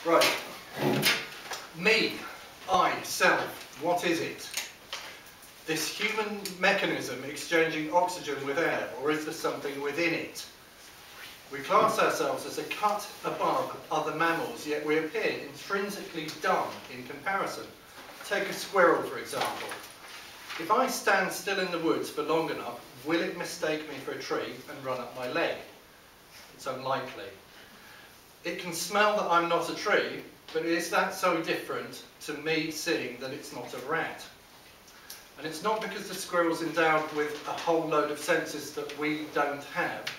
Right. Me, I, self, what is it? This human mechanism exchanging oxygen with air, or is there something within it? We class ourselves as a cut above other mammals, yet we appear intrinsically dumb in comparison. Take a squirrel, for example. If I stand still in the woods for long enough, will it mistake me for a tree and run up my leg? It's unlikely. It can smell that I'm not a tree, but is that so different to me seeing that it's not a rat? And it's not because the squirrel's endowed with a whole load of senses that we don't have.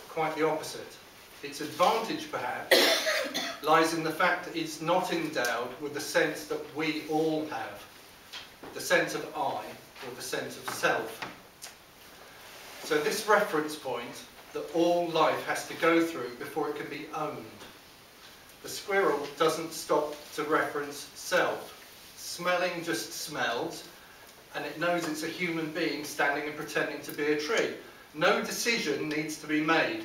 Quite the opposite. Its advantage, perhaps, lies in the fact that it's not endowed with the sense that we all have, the sense of I, or the sense of self. So this reference point that all life has to go through before it can be owned. The squirrel doesn't stop to reference self. Smelling just smells, and it knows it's a human being standing and pretending to be a tree. No decision needs to be made.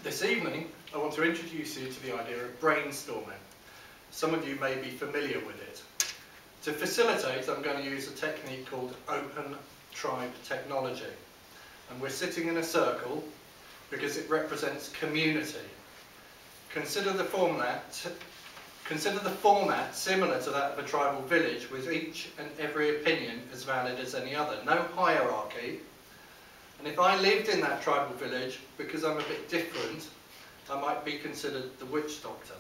This evening, I want to introduce you to the idea of brainstorming. Some of you may be familiar with it. To facilitate, I'm going to use a technique called open tribe technology. And we're sitting in a circle because it represents community. Consider the format similar to that of a tribal village, with each and every opinion as valid as any other. No hierarchy. And if I lived in that tribal village, because I'm a bit different, I might be considered the witch doctor.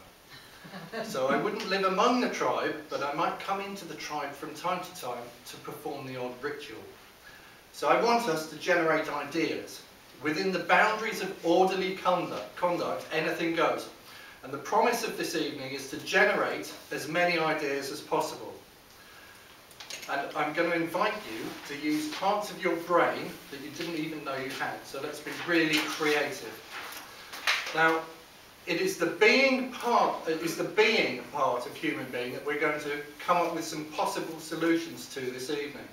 So I wouldn't live among the tribe, but I might come into the tribe from time to time to perform the odd ritual. So I want us to generate ideas. Within the boundaries of orderly conduct, anything goes. And the promise of this evening is to generate as many ideas as possible. And I'm going to invite you to use parts of your brain that you didn't even know you had. So let's be really creative. Now, it is the being part of human being that we're going to come up with some possible solutions to this evening.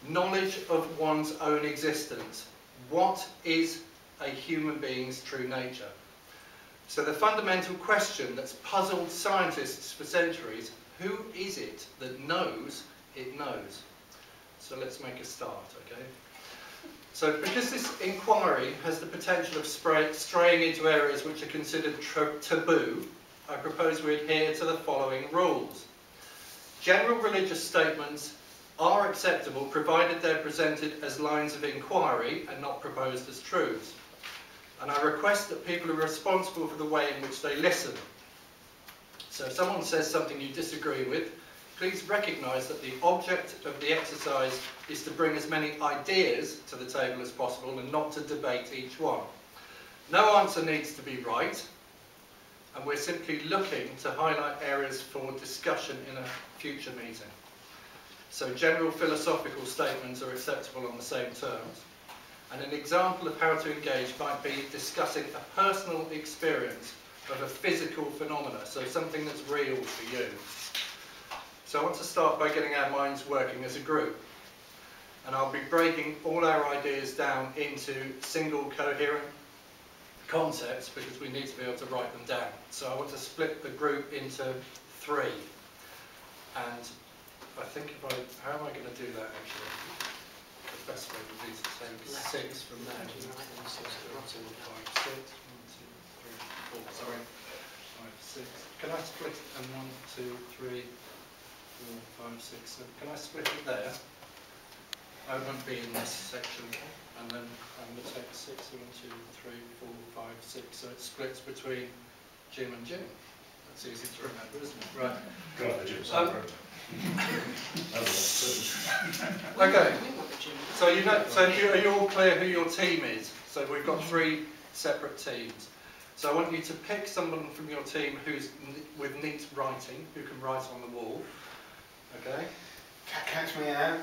Knowledge of one's own existence. What is a human being's true nature? So the fundamental question that's puzzled scientists for centuries, who is it that knows it knows? So let's make a start, okay? So because this inquiry has the potential of straying into areas which are considered taboo, I propose we adhere to the following rules. General religious statements are acceptable provided they're presented as lines of inquiry and not proposed as truths. And I request that people are responsible for the way in which they listen. So if someone says something you disagree with, please recognise that the object of the exercise is to bring as many ideas to the table as possible and not to debate each one. No answer needs to be right, and we're simply looking to highlight areas for discussion in a future meeting. So general philosophical statements are acceptable on the same terms. And an example of how to engage might be discussing a personal experience of a physical phenomena, so something that's real to you. So I want to start by getting our minds working as a group. And I'll be breaking all our ideas down into single coherent concepts because we need to be able to write them down. So I want to split the group into 3. And I think how am I going to do that actually? The best way would be to take 6 from there. 5, 6, 1, 2, 3, 4, sorry. 5, 6. Can I split it? And 1, 2, 3, 4, 5, 6, 7. Can I split it there? I won't be in this section. And then I'm going to take 6, 1, 2, 3, 4, 5, 6. So it splits between Jim and Jim. That's easy to remember, isn't it? Right. Got the Jim Okay. So you know. So are you all clear who your team is? So we've got 3 separate teams. So I want you to pick someone from your team who's with neat writing, who can write on the wall. Okay. Catch me out.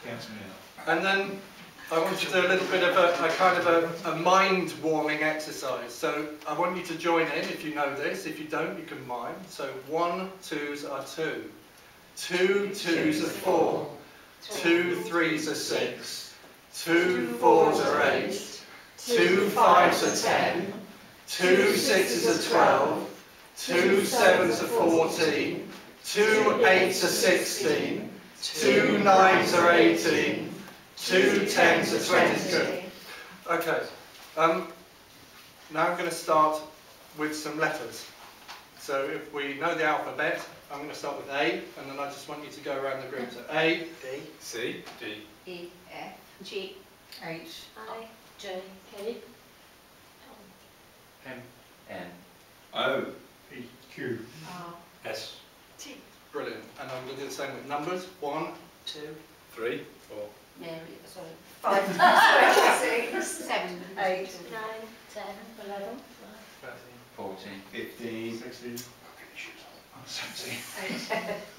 Catch me out. And then I want to do a little bit of a kind of a mind-warming exercise. So I want you to join in if you know this. If you don't, you can mime. So 1 2s are 2. 2 2s are 4. 2 3s are 6. 2 4s are 8. 2 5s are 10. 2 6s are 12, 2 7s are 14, 2 8s are 16, 2 9s are 18, 2 10s are 20. Good. Okay. Now I'm going to start with some letters. So if we know the alphabet, I'm going to start with A, and then I just want you to go around the group. So A, D, C, D, E, F, G, H, I, J, K, M, N, O, P, Q, R, S, T, brilliant. And I'm going to do the same with numbers. 1, 2, 3, 4, Mary, sorry, 5, 6, 7, 8, 9, 10, 11, 14, 15, 16. 17.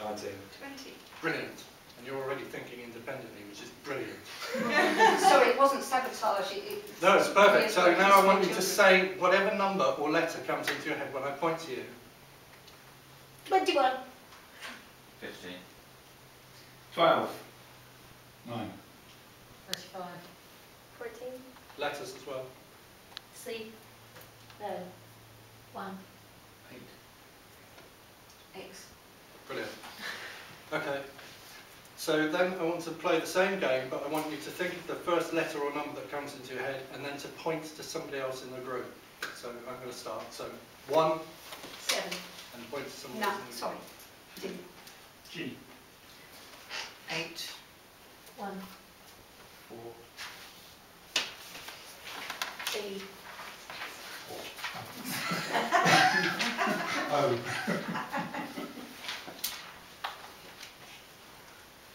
19. 20. Brilliant. And you're already thinking independently, which is brilliant. Sorry, it wasn't sabotage. No, it's perfect. So now I want you to say whatever number or letter comes into your head when I point to you. 21. 15, 12. 9. 35. 14. Letters as well. C. 1. 8. X. Brilliant. Okay. So then I want to play the same game, but I want you to think of the first letter or number that comes into your head and then to point to somebody else in the group. So I'm going to start. So 1 7. and point to someone No, else in the sorry. group. D. G. 8. 1. 4, B. O.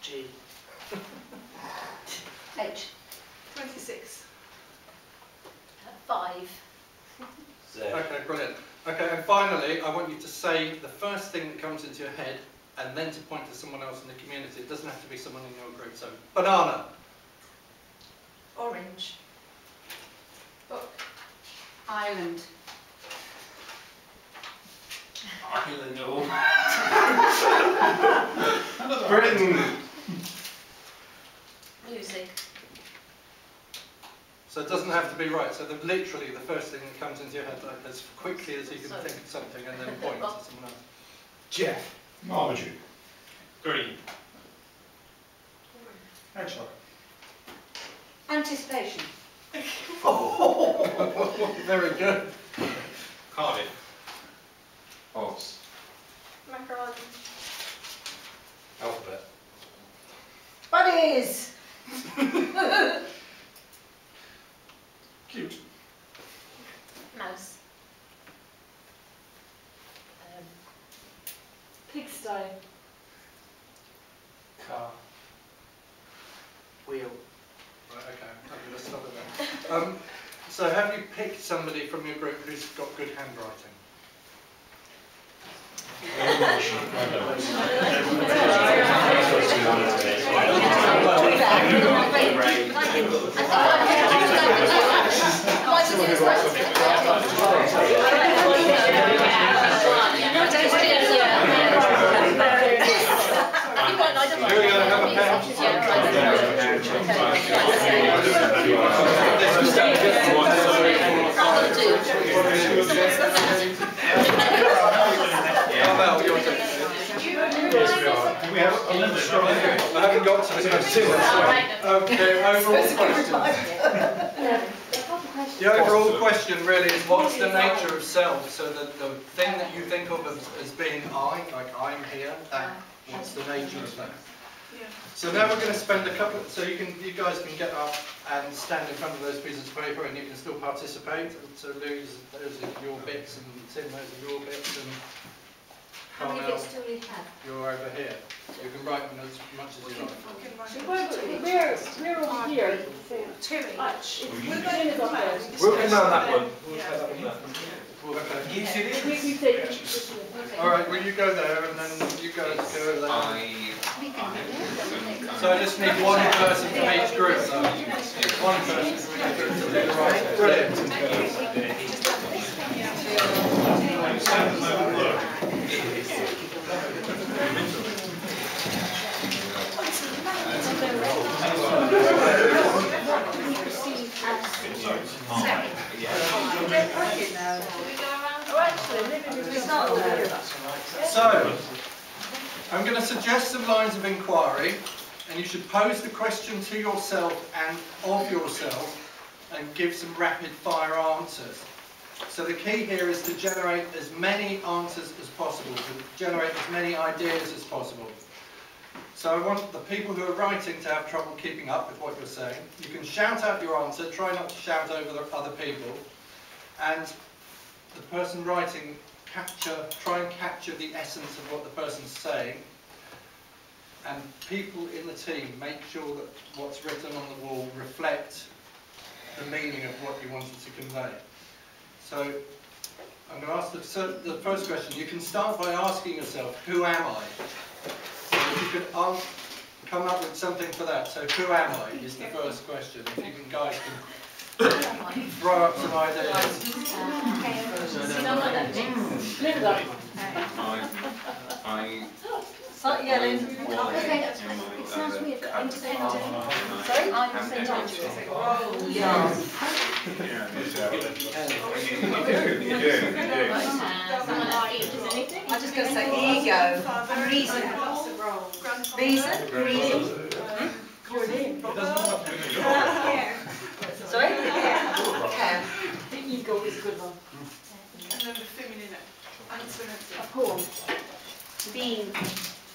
G. H. 26. 5. Z, Okay, brilliant. Okay, and finally, I want you to say the first thing that comes into your head and then to point to someone else in the community. It doesn't have to be someone in your group. So, banana. Orange. Book. Island. Island. Britain. Music. So it doesn't have to be right. So literally the first thing that comes into your head, like, as quickly as you can think of something and then point to someone else. Jeff. Marmaduke. Green, Hedgehog. Anticipation. Oh, very good. Cardiff, Horse, Macaroni. Alphabet, Buddies. Cute. Mouse. Pigsty. Car. Wheel. Right, okay, I'm going to stop it there. So have you picked somebody from your group who's got good handwriting? Here we go, have a pen. Mel, your turn. We have a little strong here. I haven't got to the question. Okay, overall question. The overall question really is what's the nature of self? So the thing that you think of as being I, like I'm here, that, what's the nature of that? So now we're going to spend a couple, so you guys can get up and stand in front of those pieces of paper and you can still participate. So Louise, those are your bits, and Tim, those are your bits, and How many Carmel, bits do we have? you're over here. You can write them as much as you like. So we're over here. 2 each. We're going to go there. We'll come round that one. Okay. Alright, well you go there and then you guys go there. So I just need one person from each group. So one person from each group to do the right. Brilliant. So, I'm going to suggest some lines of inquiry, and you should pose the question to yourself and of yourself and give some rapid fire answers. So the key here is to generate as many answers as possible, to generate as many ideas as possible. So I want the people who are writing to have trouble keeping up with what you're saying. You can shout out your answer, try not to shout over the other people, and the person writing try and capture the essence of what the person's saying, and people in the team make sure that what's written on the wall reflects the meaning of what you wanted to convey. So I'm going to ask the first question. You can start by asking yourself, who am I? So if you could come up with something for that. So who am I is the first question. If you guys can throw up some ideas. Linda. Start yelling. It sounds weird, but independent. Sorry? I'm saying I'm just going to say ego, reason. Reason? Your name. Sorry? Care. The ego is a good one. And then the feminine answer. A poem. Being.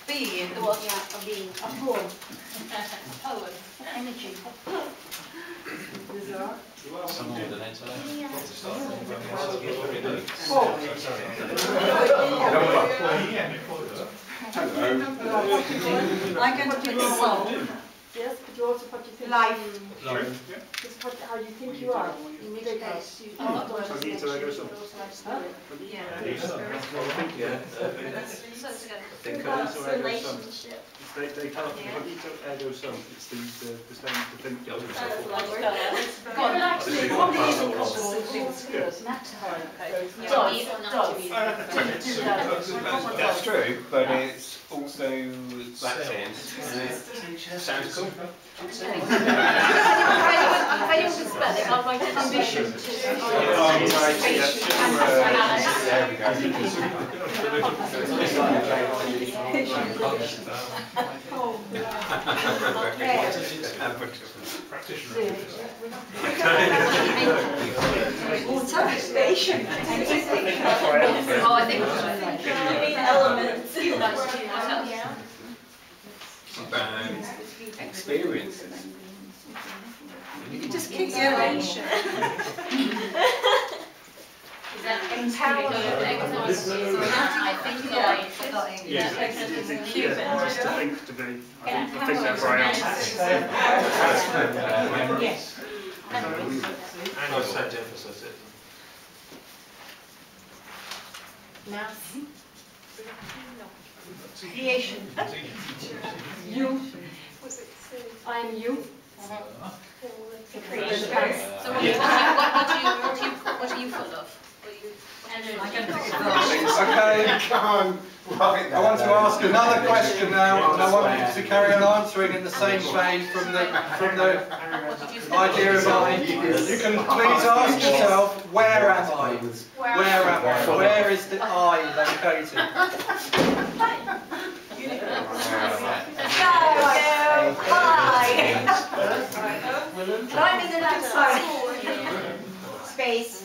Being. What? Yeah, a being. A poem. Poem. Energy. Desire. I'm going to do the soul. Yes, but you also what you think. Life. It's what, how you think you are. You need a case. Relationship. They can't ego self, it's the same to think. Well, actually, probably isn't opposite things. That's true, but it's also Latin. Sounds cool. If I don't spell it, I'll write ambition to There we Station. Oh, I think elements. About experiences. You can just keep yelling. Empower. I think Just to think to be. I think that's where I am. Yes. And I said to emphasize it. Mass. Creation. You. I am you. Creation. So what are you full of? Okay. I want to ask another question now, and I want you to carry on answering in the same vein from the idea of I. You can please ask yourself, where am I? Where am I? Where is the I located? I'm in the space.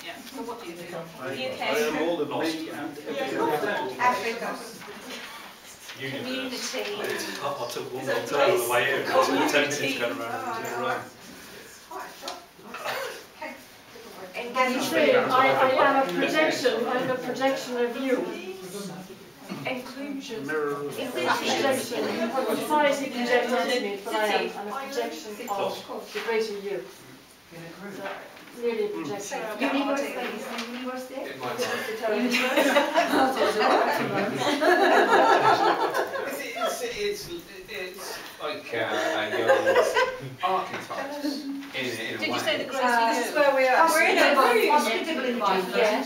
Yeah. So what do you do? I am all of me and Africa. Community. I took one more turn on the way in, so I'm tempted to go around. I am a projection. I'm a projection of you. Inclusion. Projection. Society projects onto me, but I'm a projection of the greater you. So, nearly a projection. It's like a young archetype in a Did way. you say the This is greater where we are. We're in a Hospitable environment. Yes.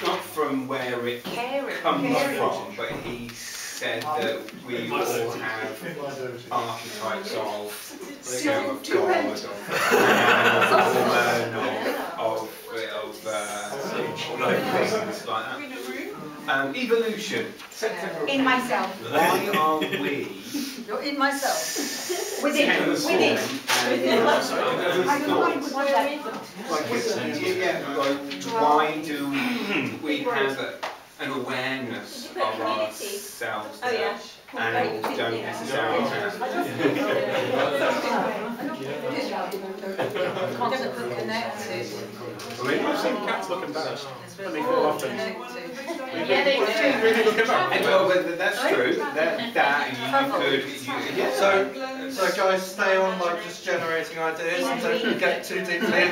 Not from where it comes from, but he said that we all have archetypes of God, of woman, of Evolution. In myself. Why are we You're in myself. within? I Why do we have an awareness of ourselves that animals don't necessarily have? Connected. I've seen cats look embarrassed. When they fall off things. Yeah, they do. Really look embarrassed. Well, but that's true. That So guys, stay on like just generating ideas and don't get too deeply into the debate.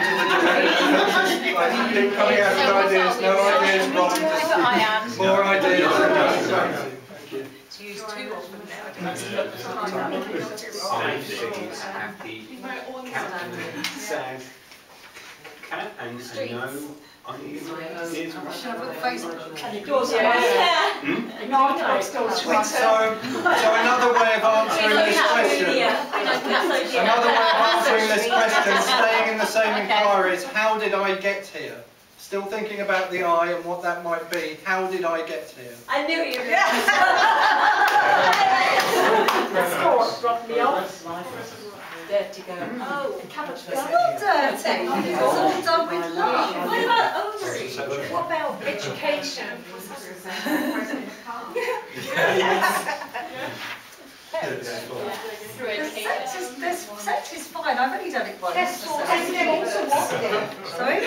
Like, keep coming out with ideas, no ideas wrong, just more ideas. It's used too often now. I happy cat sad cat and no ideas. So another way of answering this question. Staying in the same inquiry, is how did I get here? Still thinking about the I and what that might be. How did I get here? I knew you were going Drop me off. Dirty go. Oh, cabbage It's not dirty. It's all done with love. What about ovaries? What about education? This sex is fine. I've only done it once. That's all. Sorry?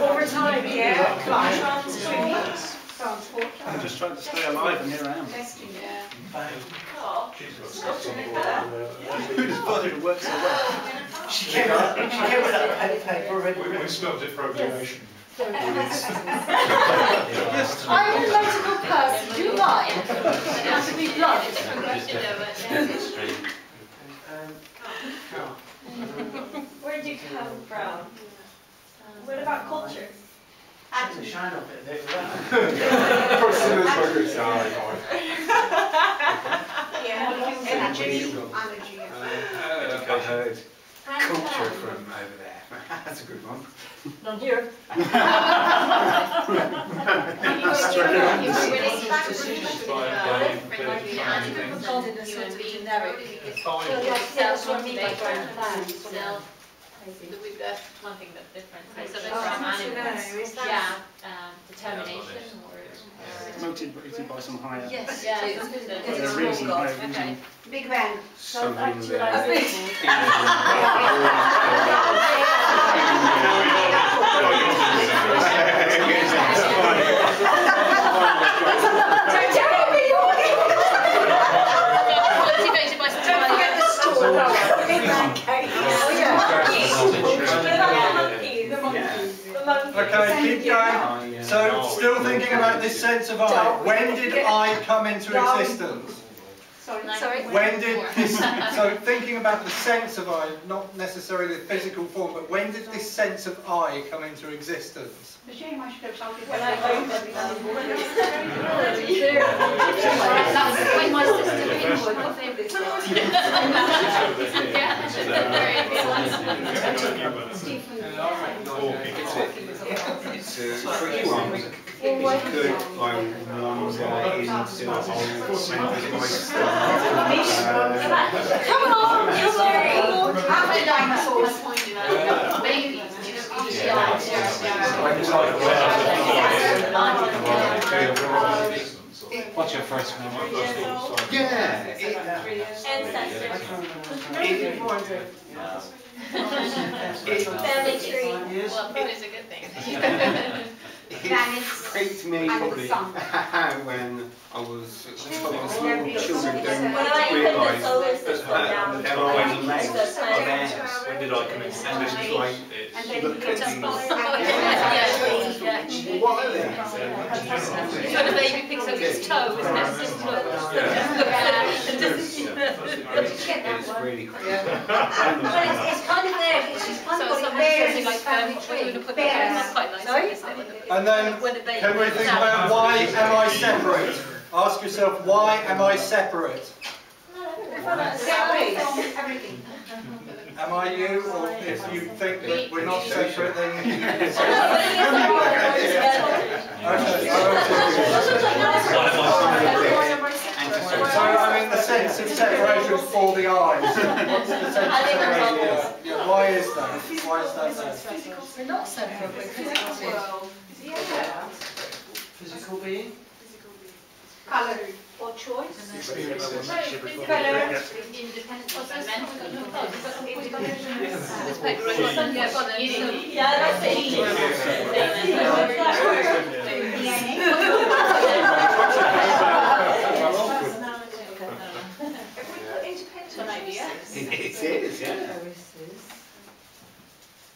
Over time, yeah. I'm just trying to stay alive and here I am. Who just thought it would work so well? She came with that paper already. We spelled it procreation. I'm a logical person. Do you like? It has to be blunt. Where did you come from? What about culture? The shine of it. Energy. I heard culture from over there. That's a good one. Not here. That's one thing that's different. So from animals, determination or Motivated by some higher. Yes. yeah, reason. okay. Big Bang. Something Motivated by something. Okay, keep going. So, still thinking about this sense of I. When did I come into existence? Sorry? When did this, so thinking about the sense of I, not necessarily the physical form, but when did this sense of I come into existence? That's when my sister Lynn was my favourite It's a tricky one. You could like wander into a whole Come on, you're sorry. Have the dinosaurs. babies. What's your first memory? Family tree. Well, food is a good thing. It freaked me probably when I was children don't realise that there are legs of theirs. When did I come into And it's like, look at these. What are they? When a baby picks up his toe, isn't it? Just look. It's really cool. But it's kind of there. It's kind of So got something bears something like family we're tree. going to put the Bears. that's quite nice. Sorry? Isn't it? And then, can we think about why am I separate? Ask yourself, why am I separate? Everything. Am I you, or if you think that we're not separate, then... So, I mean, the sense of separation for the eyes. What's the sense of separation? Yeah, why is that? Why is that there? We're not separate, we're physical world. Physical being? Colour or choice? Independent of Yeah, that's it. It is, yeah.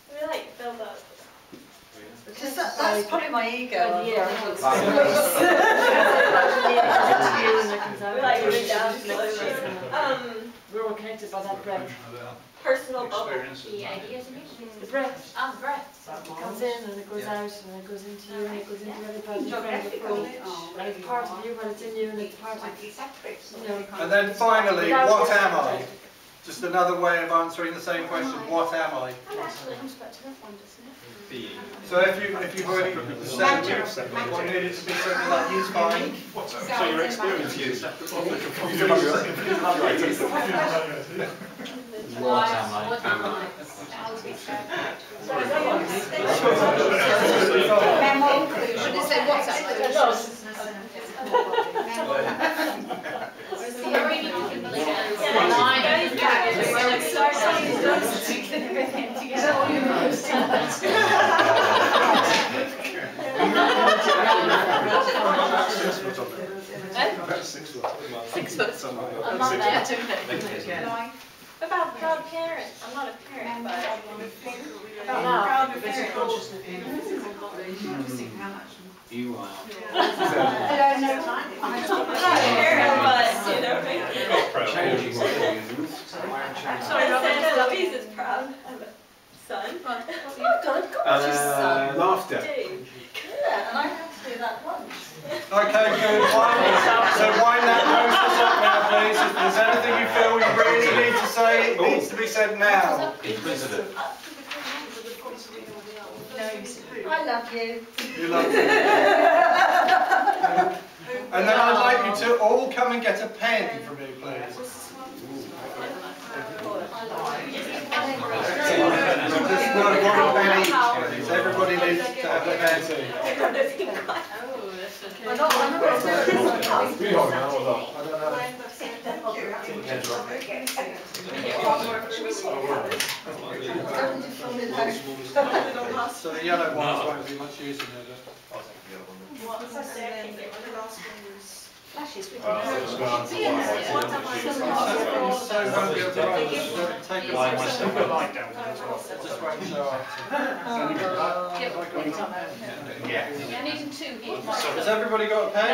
We like build up. Because that's probably my ego. Yeah. We like moving down slowly. We're all connected by that breath. Personal bubble. the ideas and issues. The breath. Ah, breath. It comes in and it goes out and it goes into you and it goes into everybody. And it's part of you, but it's in you and it's part of you know. And then finally, what am I? Just another way of answering the same question, what am I? So if you've already said what needed to be something like you, fine. So your experience is What am I? Should it say what's up? About proud parents. I'm not a parent, but Proud of You are. I'm not a parent, but you know. Changing reasons. Sorry, Louise is proud. I'm a son. Oh God, I've got your son. Laughter. Dude. Yeah, and I had to do that once. Okay, good. So wind that process up now, please. If there's anything you feel you really need to say, it needs to be said now. Inquisitive. I love you. You love it. And then I'd like you to all come and get a pen from me, please. Just one pen each, please. Everybody needs to have a pen. I'm not So the yellow ones won't be much use in there. Flashes with So won't be able to write. Take it. Just write the Yeah. Yeah, I need two here. Has everybody got a pen?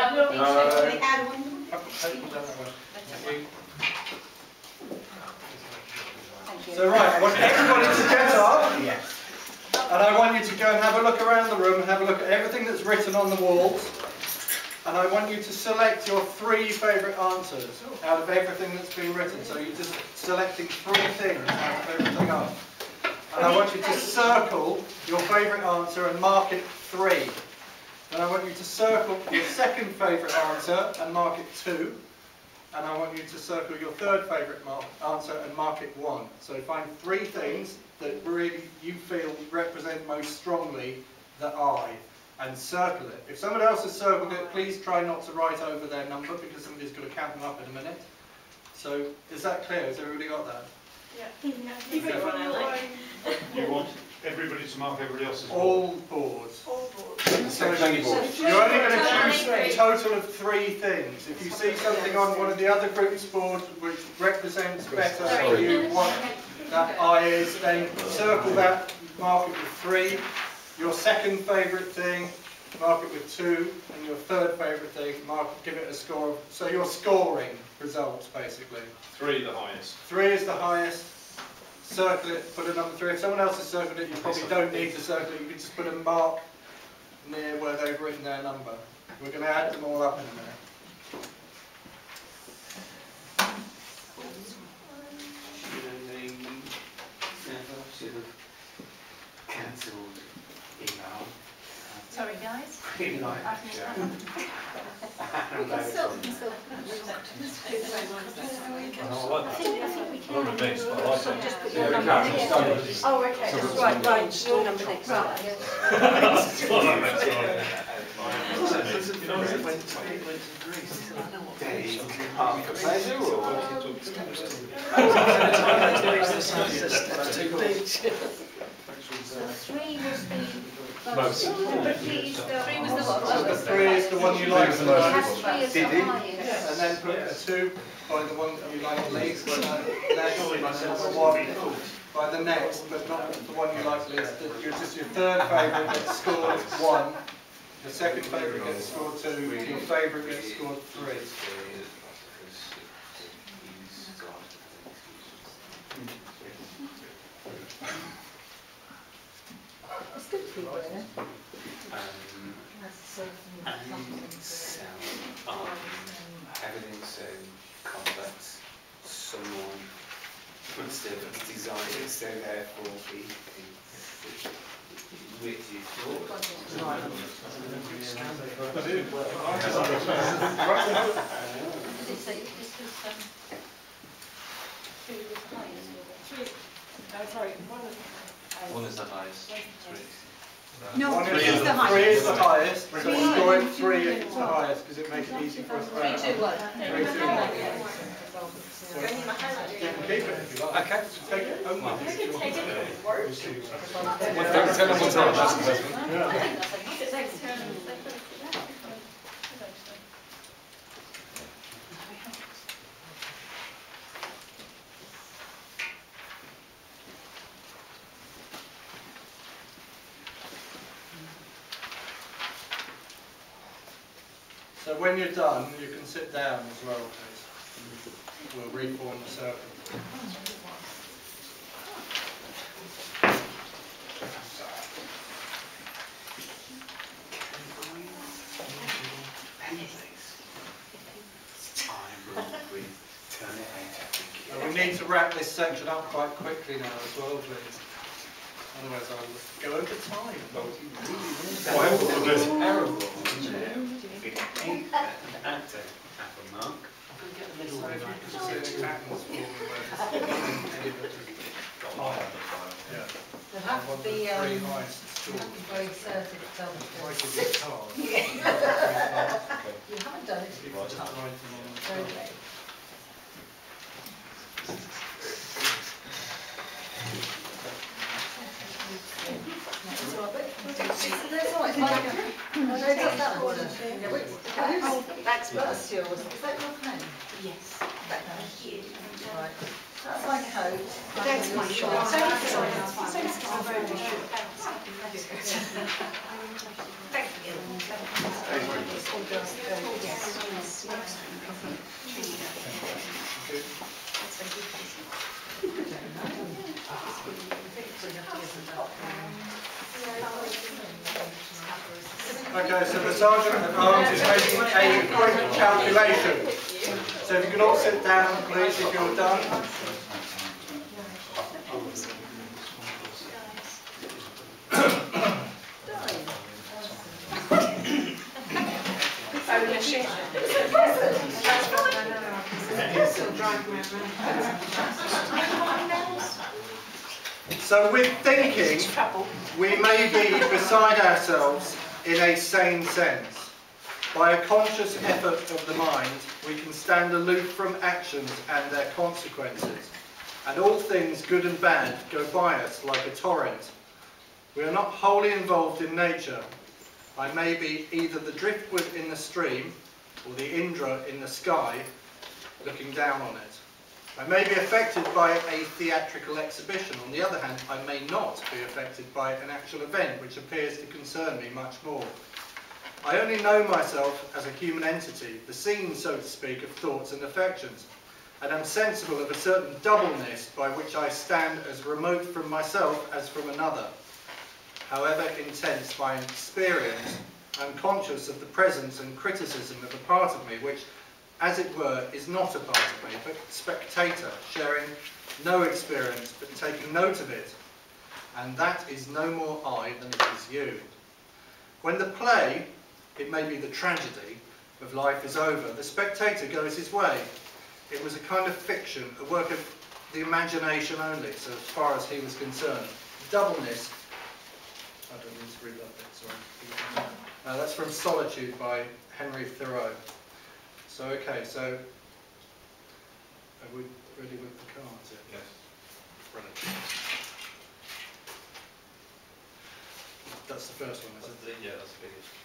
So right, I want everybody to get up, and I want you to go and have a look around the room, and have a look at everything that's written on the walls, and I want you to select your 3 favourite answers out of everything that's been written. So you're just selecting 3 things out of everything else. And I want you to circle your favourite answer and mark it 3. And I want you to circle your second favourite answer and mark it 2. And I want you to circle your third favourite answer and mark it 1. So find 3 things that really you feel represent most strongly the I, and circle it. If someone else has circled it, please try not to write over their number, because somebody's going to count them up in a minute. So is that clear? Has everybody got that? Yeah. Even one I like. You want everybody to mark everybody else's board? All boards. All boards. So you're only going to choose a total of 3 things. If you see something on one of the other group's board which represents better for you what that I is, then circle that, mark it with 3. Your second favourite thing, mark it with 2. And your third favourite thing, give it a score of, so you're scoring results basically. 3 the highest. 3 is the highest. Circle it, put a number 3. If someone else has circled it, you probably don't need to circle it. You can just put a mark near where they've written their number. We're going to add them all up in a minute. really like that. Oh, okay. Right, your number next. Half for pleasure or? Three was the Most. three is the Three is the one you like the most. three is the highest. And then put a 2 by the one you like least, by the next, and a 1 by the next, but not the one you like least. Your third favourite gets scored 1, your second favourite gets scored 2, your favourite gets scored 3. It's good for you, isn't it? Everything's so complex. Someone must have designed it so therefore which is One is the highest. No, One three is the 3 is the highest. highest, so score it 3 if it's the highest, because it makes it easy for us to 3, 2, 1. 3, 2, 1. So you can keep it if you like. Okay. Take it home with you. Tell us what's wrong, that's the best one. So when you're done, you can sit down as well, please. We'll reform the circle. We need to wrap this section up quite quickly now as well, please. Otherwise I'll go over time. terrible. Actor, apple mark. They'll have to be very assertive at some point. You haven't done it. Okay. That's yours. Is that your pen? Yes. Right. That's my coat. That's my shirt. Thank Okay, so the Sergeant at Arms is making a quick calculation. So if you can all sit down, please, if you're done. So with thinking, we may be beside ourselves in a sane sense. By a conscious effort of the mind, we can stand aloof from actions and their consequences, and all things good and bad go by us like a torrent. We are not wholly involved in nature. I may be either the driftwood in the stream or the Indra in the sky looking down on it. I may be affected by a theatrical exhibition. On the other hand, I may not be affected by an actual event which appears to concern me much more. I only know myself as a human entity, the scene, so to speak, of thoughts and affections, and am sensible of a certain doubleness by which I stand as remote from myself as from another. However intense my experience, I am conscious of the presence and criticism of a part of me which, as it were, is not a part of me, but spectator, sharing no experience, but taking note of it. And that is no more I than it is you. When the play, it may be the tragedy of life is over. The spectator goes his way. It was a kind of fiction, a work of the imagination only, so as far as he was concerned. Doubleness, I don't need to read that bit, sorry. That's from Solitude by Henry Thoreau. So, okay, so are we ready with the cards? Yes. Brilliant. That's the first one, isn't it? Yeah, that's the biggest.